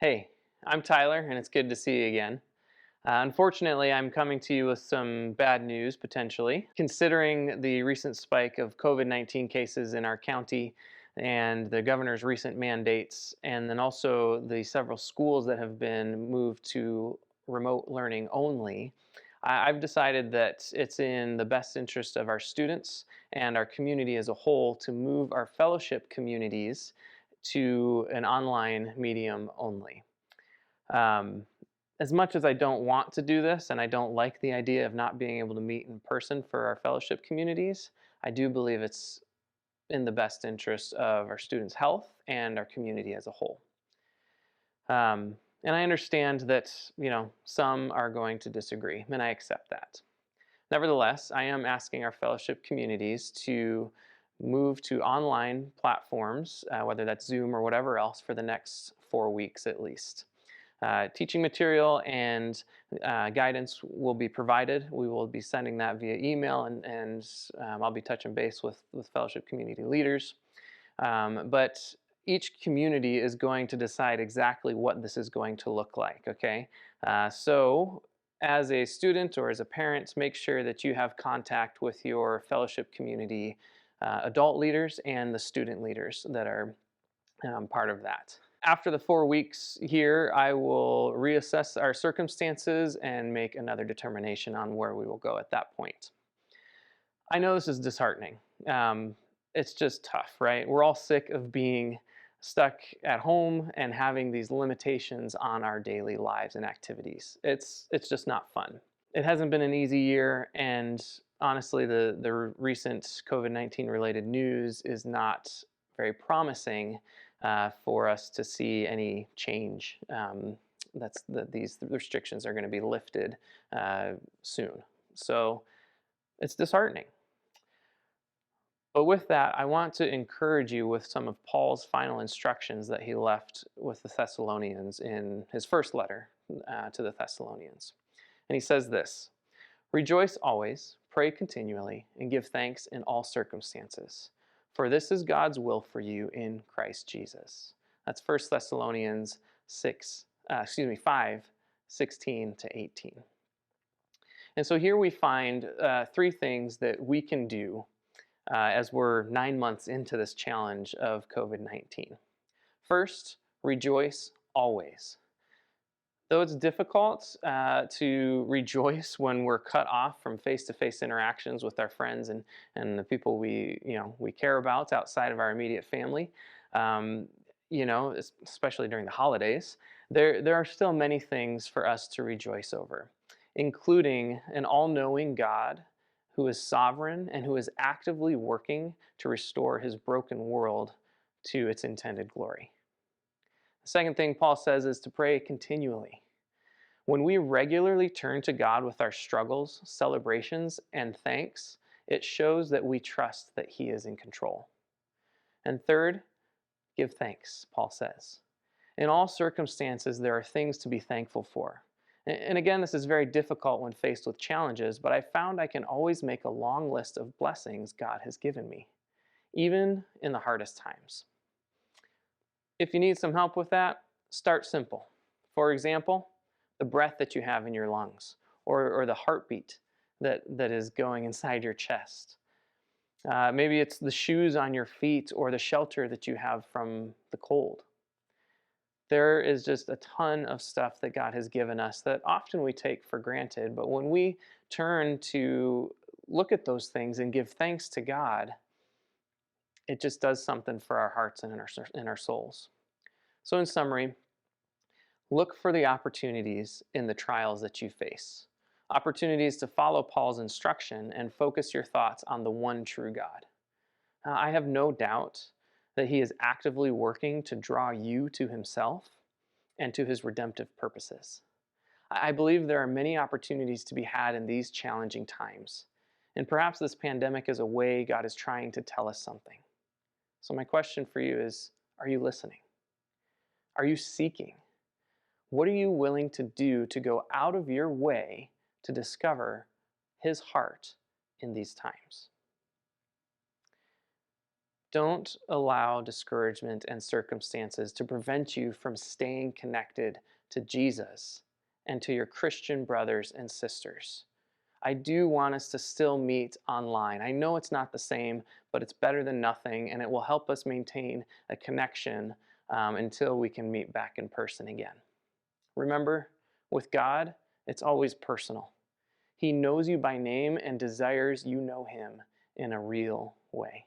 Hey, I'm Tyler, and it's good to see you again. Unfortunately, I'm coming to you with some bad news potentially. Considering the recent spike of COVID 19 cases in our county and the governor's recent mandates, and then also the several schools that have been moved to remote learning only, I've decided that it's in the best interest of our students and our community as a whole to move our fellowship communities to an online medium only. Um, as much as I don't want to do this and I don't like the idea of not being able to meet in person for our fellowship communities, I do believe it's in the best interest of our students' health and our community as a whole. And I understand that, some are going to disagree, and I accept that. Nevertheless, I am asking our fellowship communities to move to online platforms, whether that's Zoom or whatever else, for the next 4 weeks at least. Teaching material and guidance will be provided. We will be sending that via email, and I'll be touching base with fellowship community leaders. But each community is going to decide exactly what this is going to look like, okay? So as a student or as a parent, make sure that you have contact with your fellowship community adult leaders and the student leaders that are part of that. After the 4 weeks here, I will reassess our circumstances and make another determination on where we will go at that point. I know this is disheartening. It's just tough, right? We're all sick of being stuck at home and having these limitations on our daily lives and activities. It's just not fun. It hasn't been an easy year, and honestly, the recent COVID-19 related news is not very promising for us to see any change. These restrictions are going to be lifted soon. So it's disheartening. But with that, I want to encourage you with some of Paul's final instructions that he left with the Thessalonians in his first letter to the Thessalonians. And he says this: "Rejoice always, pray continually, and give thanks in all circumstances, for this is God's will for you in Christ Jesus." That's 1 Thessalonians 5:16-18. And so here we find three things that we can do as we're 9 months into this challenge of COVID-19. First, rejoice always. Though it's difficult to rejoice when we're cut off from face-to-face interactions with our friends and the people we care about outside of our immediate family, especially during the holidays, there are still many things for us to rejoice over, including an all-knowing God who is sovereign and who is actively working to restore his broken world to its intended glory. The second thing Paul says is to pray continually. When we regularly turn to God with our struggles, celebrations, and thanks, it shows that we trust that he is in control. And third, give thanks, Paul says. In all circumstances, there are things to be thankful for. And again, this is very difficult when faced with challenges, but I found I can always make a long list of blessings God has given me, even in the hardest times. If you need some help with that, start simple. For example, the breath that you have in your lungs, or the heartbeat that is going inside your chest. Maybe it's the shoes on your feet or the shelter that you have from the cold. There is just a ton of stuff that God has given us that often we take for granted, but when we turn to look at those things and give thanks to God, it just does something for our hearts and in our souls. So in summary, look for the opportunities in the trials that you face. Opportunities to follow Paul's instruction and focus your thoughts on the one true God. I have no doubt that he is actively working to draw you to himself and to his redemptive purposes. I believe there are many opportunities to be had in these challenging times, and perhaps this pandemic is a way God is trying to tell us something. So my question for you is, are you listening? Are you seeking? What are you willing to do to go out of your way to discover his heart in these times? Don't allow discouragement and circumstances to prevent you from staying connected to Jesus and to your Christian brothers and sisters. I do want us to still meet online. I know it's not the same, but it's better than nothing, and it will help us maintain a connection until we can meet back in person again. Remember, with God, it's always personal. He knows you by name and desires you know him in a real way.